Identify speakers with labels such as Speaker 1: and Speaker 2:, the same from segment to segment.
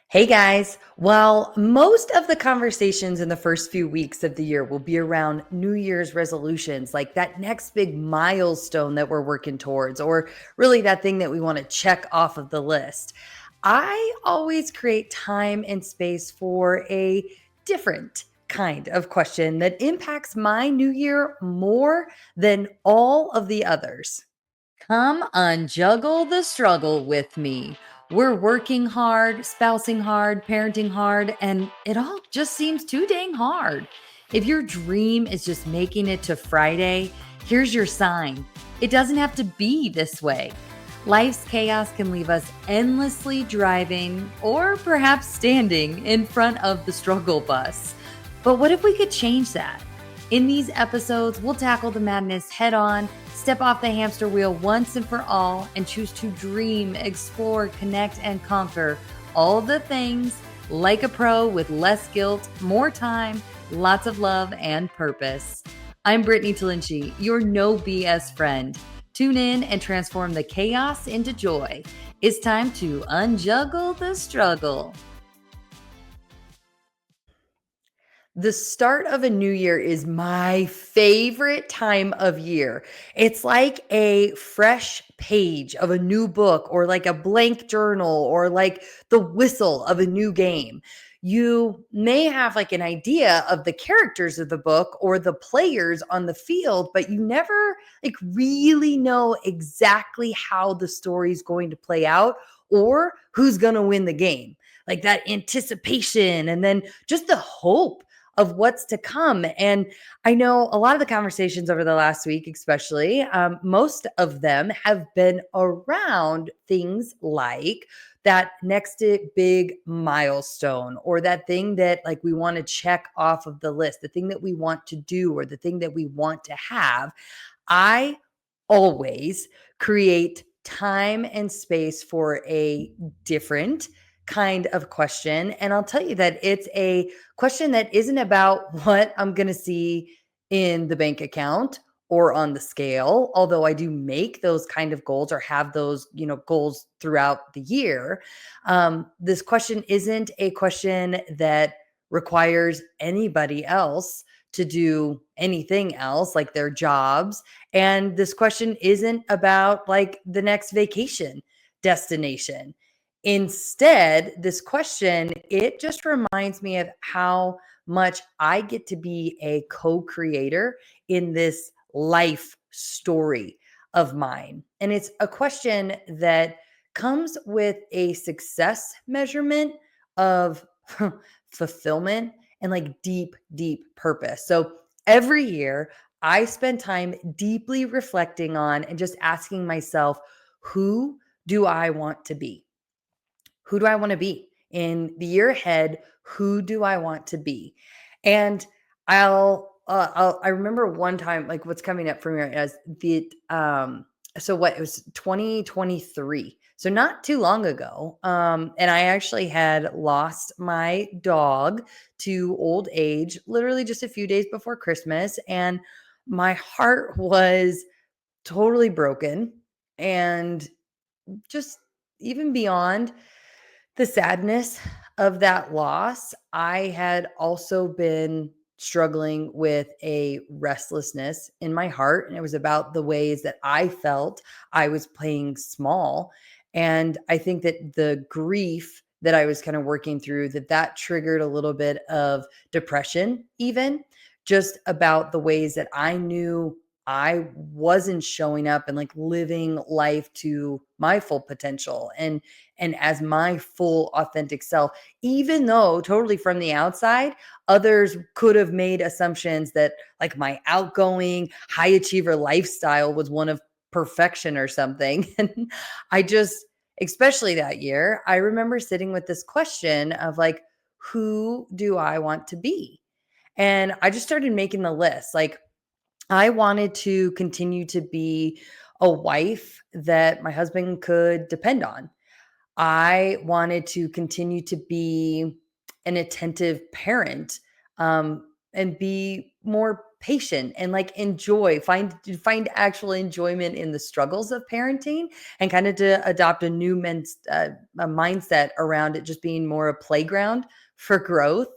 Speaker 1: Hey guys. Well, most of the conversations in the first few weeks of the year will be around New Year's resolutions, like that next big milestone that we're working towards, or really that thing that we want to check off of the list. I always create time and space for a different kind of question that impacts my new year more than all of the others. Come unjuggle the struggle with me. We're working hard, spousing hard, parenting hard, and it all just seems too dang hard. If your dream is just making it to Friday, here's your sign. It doesn't have to be this way. Life's chaos can leave us endlessly driving or perhaps standing in front of the struggle bus. But what if we could change that? In these episodes, we'll tackle the madness head on, step off the hamster wheel once and for all, and choose to dream, explore, connect, and conquer all the things like a pro with less guilt, more time, lots of love, and purpose. I'm Brittany Talinci, your no BS friend. Tune in and transform the chaos into joy. It's time to unjuggle the struggle. The start of a new year is my favorite time of year. It's like a fresh page of a new book, or like a blank journal, or like the whistle of a new game. You may have like an idea of the characters of the book or the players on the field, but you never like really know exactly how the story is going to play out or who's going to win the game. Like that anticipation and then just the hope of what's to come. And I know a lot of the conversations over the last week, especially, most of them have been around things like that next big milestone, or that thing that like we want to check off of the list, the thing that we want to do, or the thing that we want to have. I always create time and space for a different kind of question. And I'll tell you that it's a question that isn't about what I'm going to see in the bank account or on the scale, although I do make those kind of goals or have those, goals throughout the year. This question isn't a question that requires anybody else to do anything else like their jobs. And this question isn't about like the next vacation destination. Instead, this question, it just reminds me of how much I get to be a co-creator in this life story of mine. And it's a question that comes with a success measurement of fulfillment and like deep, deep purpose. So every year, I spend time deeply reflecting on and just asking myself, who do I want to be? Who do I want to be in the year ahead? Who do I want to be? And I remember one time, like what's coming up for me as so what it was 2023. So not too long ago. And I actually had lost my dog to old age, literally just a few days before Christmas. And my heart was totally broken. And just even beyond the sadness of that loss, I had also been struggling with a restlessness in my heart. And it was about the ways that I felt I was playing small. And I think that the grief that I was kind of working through, that triggered a little bit of depression, even just about the ways that I knew I wasn't showing up and like living life to my full potential and as my full authentic self, even though totally from the outside, others could have made assumptions that like my outgoing high achiever lifestyle was one of perfection or something. And I just, especially that year, I remember sitting with this question of like, who do I want to be? And I just started making the list. Like, I wanted to continue to be a wife that my husband could depend on. I wanted to continue to be an attentive parent, and be more patient and like enjoy, find actual enjoyment in the struggles of parenting, and kind of to adopt a new a mindset around it just being more a playground for growth.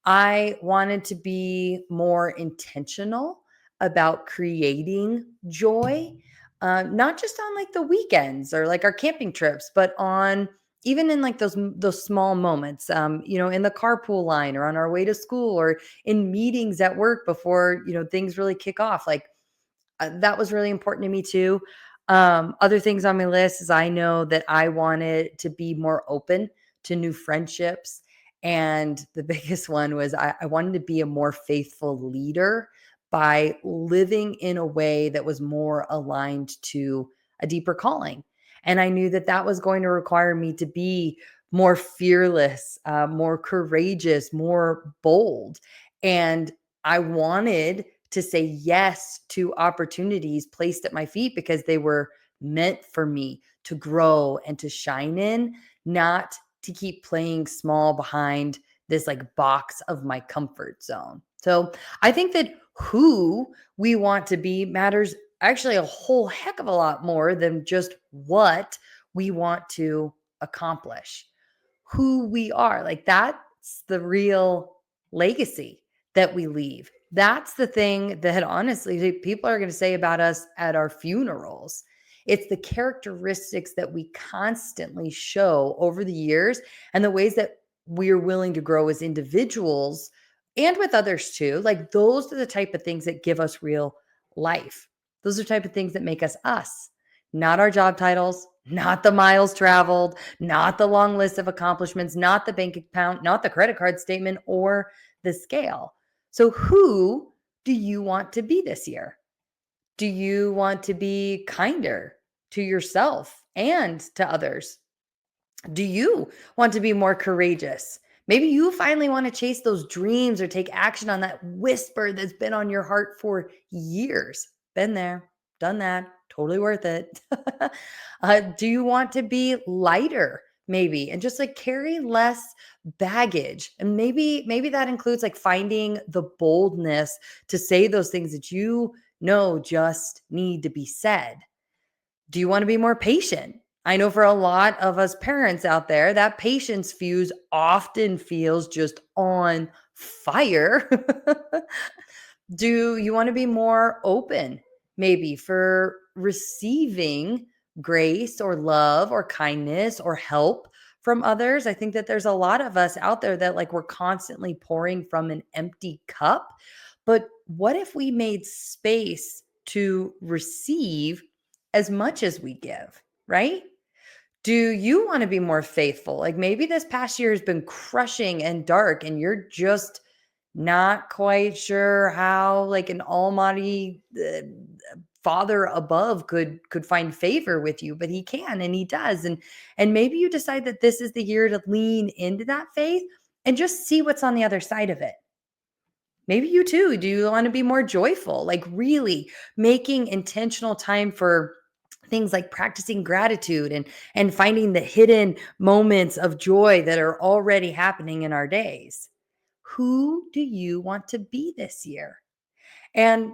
Speaker 1: I wanted to be more intentional about creating joy, not just on like the weekends or like our camping trips, but on even in like those small moments, in the carpool line or on our way to school or in meetings at work before things really kick off. Like that was really important to me too. Other things on my list is I know that I wanted to be more open to new friendships. And the biggest one was I wanted to be a more faithful leader by living in a way that was more aligned to a deeper calling. And I knew that that was going to require me to be more fearless, more courageous, more bold. And I wanted to say yes to opportunities placed at my feet because they were meant for me to grow and to shine in, not to keep playing small behind this like box of my comfort zone. So I think that who we want to be matters actually a whole heck of a lot more than just what we want to accomplish. Who we are, like that's the real legacy that we leave. That's the thing that honestly people are going to say about us at our funerals. It's the characteristics that we constantly show over the years and the ways that we're willing to grow as individuals and with others too. Like those are the type of things that give us real life. Those are the type of things that make us, not our job titles, not the miles traveled, not the long list of accomplishments, not the bank account, not the credit card statement or the scale. So, who do you want to be this year? Do you want to be kinder to yourself and to others? Do you want to be more courageous? Maybe you finally want to chase those dreams or take action on that whisper that's been on your heart for years. Been there, done that, totally worth it. Do you want to be lighter, maybe, and just like carry less baggage? And maybe that includes like finding the boldness to say those things that you know just need to be said. Do you want to be more patient? I know for a lot of us parents out there, that patience fuse often feels just on fire. Do you want to be more open, maybe for receiving grace or love or kindness or help from others? I think that there's a lot of us out there that like we're constantly pouring from an empty cup. But what if we made space to receive as much as we give, right? Do you want to be more faithful? Like maybe this past year has been crushing and dark, and you're just not quite sure how like an almighty father above could find favor with you, but he can and he does. And maybe you decide that this is the year to lean into that faith and just see what's on the other side of it. Maybe you too. Do you want to be more joyful? Like really making intentional time for things like practicing gratitude and finding the hidden moments of joy that are already happening in our days. Who do you want to be this year? And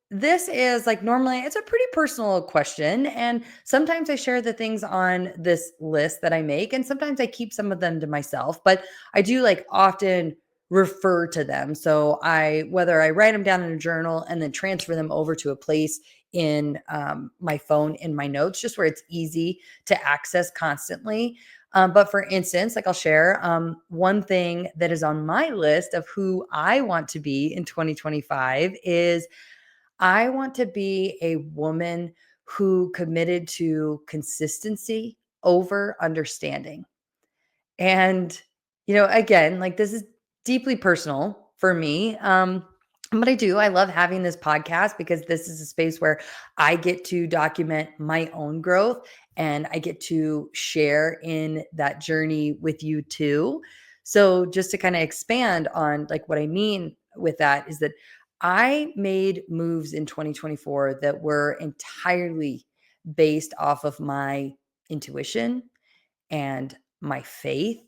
Speaker 1: this is like normally it's a pretty personal question. And sometimes I share the things on this list that I make, and sometimes I keep some of them to myself, but I do like often refer to them. So whether I write them down in a journal and then transfer them over to a place in my phone in my notes, just where it's easy to access constantly. But for instance, like I'll share one thing that is on my list of who I want to be in 2025 is I want to be a woman who committed to consistency over understanding. And, again, like this is deeply personal for me. But I love having this podcast because this is a space where I get to document my own growth and I get to share in that journey with you too. So just to kind of expand on like what I mean with that is that I made moves in 2024 that were entirely based off of my intuition and my faith.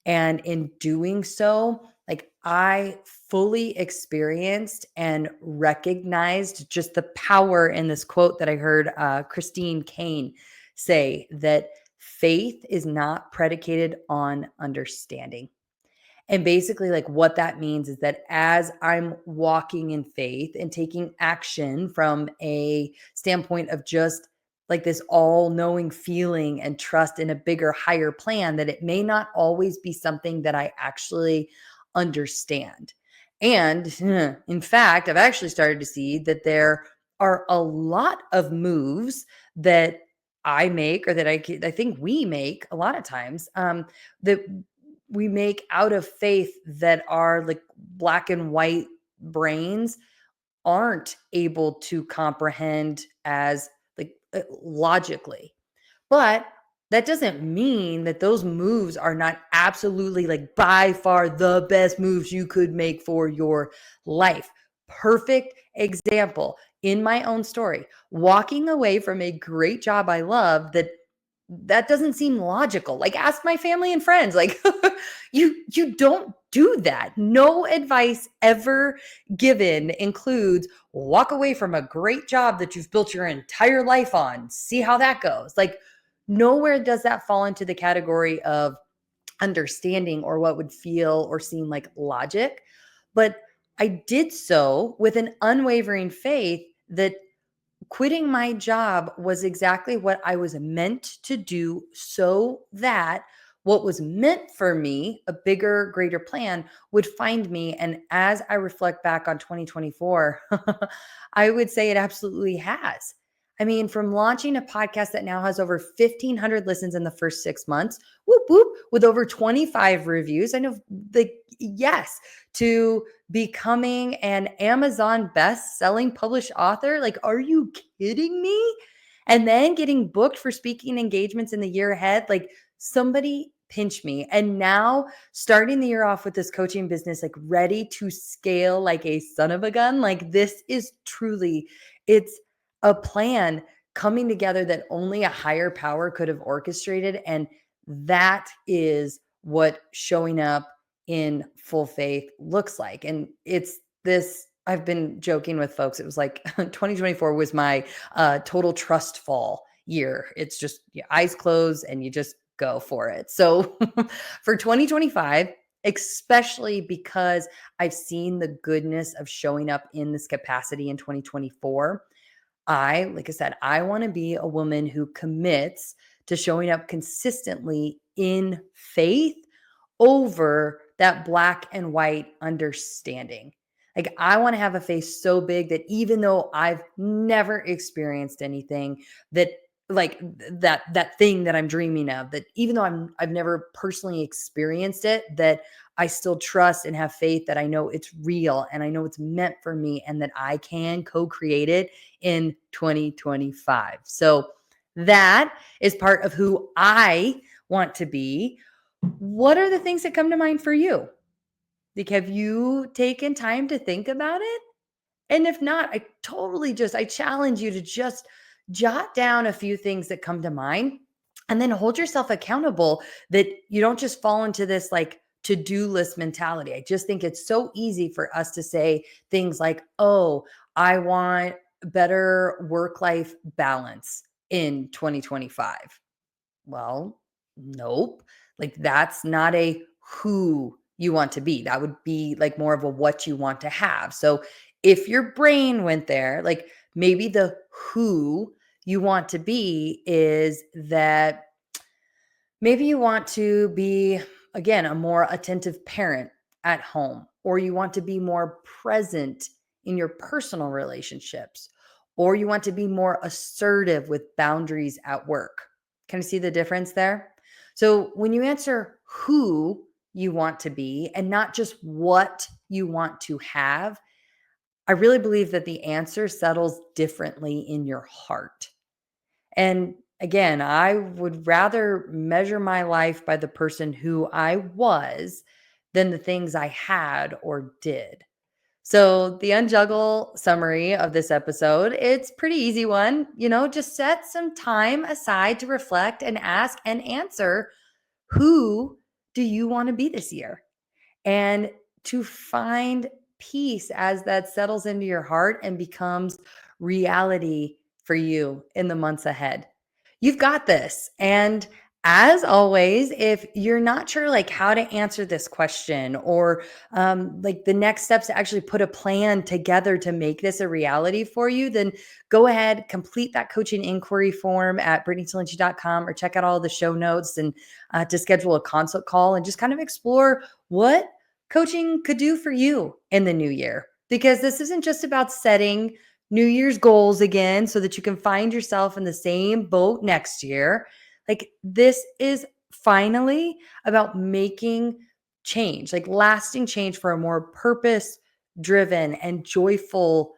Speaker 1: And in doing so, Like I fully experienced and recognized just the power in this quote that I heard Christine Kane say, that faith is not predicated on understanding. And basically, like what that means is that as I'm walking in faith and taking action from a standpoint of just like this all knowing feeling and trust in a bigger, higher plan, that it may not always be something that I actually understand. And in fact, I've actually started to see that there are a lot of moves that I make, or that I think we make a lot of times, that we make out of faith, that our like black and white brains aren't able to comprehend as like logically. But that doesn't mean that those moves are not absolutely like by far the best moves you could make for your life. Perfect example in my own story, walking away from a great job I love, that doesn't seem logical. Like ask my family and friends. Like you don't do that. No advice ever given includes walk away from a great job that you've built your entire life on. See how that goes. Like nowhere does that fall into the category of understanding or what would feel or seem like logic. But I did so with an unwavering faith that quitting my job was exactly what I was meant to do, so that what was meant for me, a bigger, greater plan, would find me. And as I reflect back on 2024, I would say it absolutely has. I mean, from launching a podcast that now has over 1,500 listens in the first 6 months, whoop, whoop, with over 25 reviews. I know, the yes, to becoming an Amazon best-selling published author. Like, are you kidding me? And then getting booked for speaking engagements in the year ahead. Like, somebody pinch me. And now starting the year off with this coaching business, like ready to scale like a son of a gun. Like, this is truly, it's a plan coming together that only a higher power could have orchestrated. And that is what showing up in full faith looks like. And it's this, I've been joking with folks. It was like 2024 was my total trust fall year. It's just your eyes closed and you just go for it. So for 2025, especially because I've seen the goodness of showing up in this capacity in 2024, like I said, I want to be a woman who commits to showing up consistently in faith over that black and white understanding. Like I want to have a faith so big that even though I've never experienced anything that like that thing that I'm dreaming of, that even though I've never personally experienced it, that I still trust and have faith that I know it's real and I know it's meant for me and that I can co-create it in 2025. So that is part of who I want to be. What are the things that come to mind for you? Like, have you taken time to think about it? And if not, I challenge you to just jot down a few things that come to mind and then hold yourself accountable, that you don't just fall into this like to-do list mentality. I just think it's so easy for us to say things like, oh, I want better work-life balance in 2025. Well, nope. Like that's not a who you want to be. That would be like more of a what you want to have. So if your brain went there, like maybe the who you want to be is that maybe you want to be, again, a more attentive parent at home, or you want to be more present in your personal relationships, or you want to be more assertive with boundaries at work. Can you see the difference there? So when you answer who you want to be and not just what you want to have, I really believe that the answer settles differently in your heart. And again, I would rather measure my life by the person who I was than the things I had or did. So, the unjuggle summary of this episode, it's pretty easy one. Just set some time aside to reflect and ask and answer, who do you want to be this year? And to find peace as that settles into your heart and becomes reality for you in the months ahead. You've got this. And as always, if you're not sure like how to answer this question or like the next steps to actually put a plan together to make this a reality for you, then go ahead, complete that coaching inquiry form at brittanysalinci.com or check out all the show notes and to schedule a consult call and just kind of explore what coaching could do for you in the new year. Because this isn't just about setting New Year's goals again so that you can find yourself in the same boat next year. Like this is finally about making change, like lasting change for a more purpose driven and joyful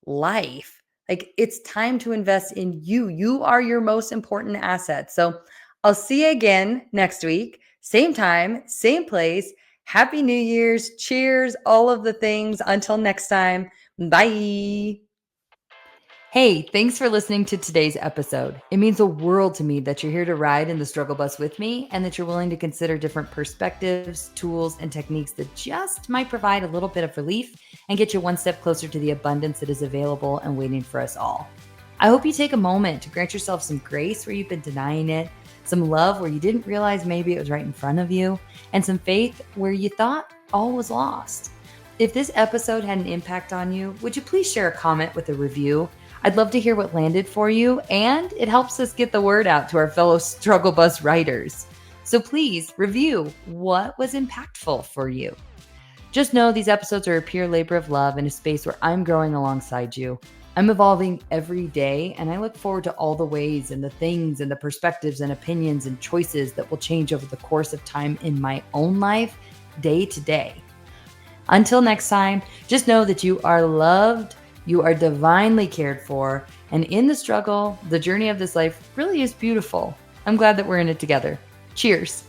Speaker 1: life. Like it's time to invest in you. You are your most important asset. So I'll see you again next week, same time, same place. Happy New Year's. Cheers, all of the things. Until next time, bye. Hey, thanks for listening to today's episode. It means the world to me that you're here to ride in the struggle bus with me and that you're willing to consider different perspectives, tools, and techniques that just might provide a little bit of relief and get you one step closer to the abundance that is available and waiting for us all. I hope you take a moment to grant yourself some grace where you've been denying it, some love where you didn't realize maybe it was right in front of you, and some faith where you thought all was lost. If this episode had an impact on you, would you please share a comment with a review? I'd love to hear what landed for you, and it helps us get the word out to our fellow struggle bus riders. So please review what was impactful for you. Just know these episodes are a pure labor of love in a space where I'm growing alongside you. I'm evolving every day, and I look forward to all the ways and the things and the perspectives and opinions and choices that will change over the course of time in my own life, day to day. Until next time, just know that you are loved, you are divinely cared for, and in the struggle, the journey of this life really is beautiful. I'm glad that we're in it together. Cheers.